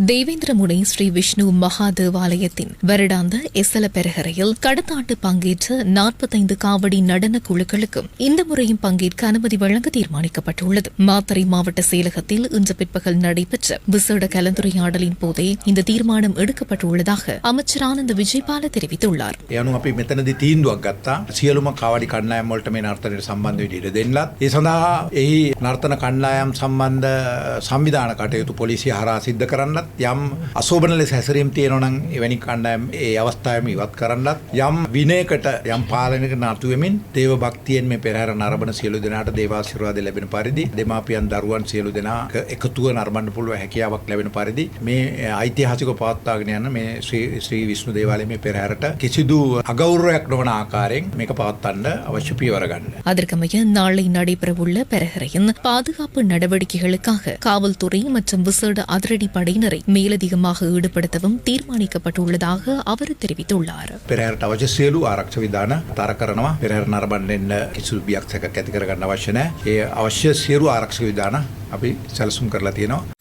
தேவேந்திரமுனை ஸ்ரீ விஷ்ணு மகா தேவாலயத்தின் வருடாந்த எசல பெருகரையில் கடந்த ஆண்டு பங்கேற்ற 45 காவடி நடன குழுக்களுக்கும் இந்த முறையும் பங்கேற்க அனுமதி வழங்க தீர்மானிக்கப்பட்டுள்ளது. மாத்தறை மாவட்ட செயலகத்தில் இன்று பிற்பகல் நடைபெற்ற விசேட கலந்துரையாடலின் போதே இந்த தீர்மானம் எடுக்கப்பட்டுள்ளதாக அமைச்சர் ஆனந்த விஜயபால தெரிவித்துள்ளார். අපි මෙතනදී තීන්දුවක් ගත්තා. සියලුම කාවඩි කණ්ඩායම් වලට මේ නර්තනයට සම්බන්ධ වෙන්න ඉඩ දෙන්නත්. ඒ සඳහා එහි නර්තන කණ්ඩායම් සම්බන්ධ සංවිධාන කටයුතු පොලිසිය හරහා සිද්ධ කරන්නත් යම් අශෝභන ලෙස හැසිරීම් තියෙනවා නම් එවැනි කණ්ඩායම් ඒ අවස්ථාවේම ඉවත් කරන්නත් යම් විනයකට යම් පාලනයකට නතු වෙමින් දේව භක්තියෙන් මේ පෙරහැර නරඹන සියලු දෙනාට දේවාශිර්වාද ලැබෙන පරිදි දෙමාපියන් දරුවන් සියලු දෙනා එකතුව නරඹන්න පුළුවන් හැකියාවක් ලැබෙන පරිදි මේ ඓතිහාසික පවත්වාගෙන යන මේ ශ්‍රී විෂ්ණු දේවාලයේ මේ පෙරහැරට කිසිදු අගෞරවයක් නොවන ආකාරයෙන් මේක පවත්වන්න අවශ්‍ය පියවර ගන්න. அதற்கமைய நாளை நடைபெறவுள்ள பெரஹரையின் பாதுகாப்பு நடவடிக்கைகளுக்காக காவல்துறை மற்றும் விசேட அதிரடி படையினரை மேலதிகமாக ஈடுபடுத்தவும் தீர்மானிக்கப்பட்டுள்ளதாக அவர் தெரிவித்துள்ளார். පෙරහැරට අවශ්‍ය සියලු ආරක්ෂක විධාන තර කරනවා. පෙරහැර නරඹන්න කිසිදු බියක් සැකයක් ඇති කරගන්න අවශ්‍ය නැහැ. ඒ අවශ්‍ය සියලු ආරක්ෂක විධාන අපි සැලසුම් කරලා තියෙනවා.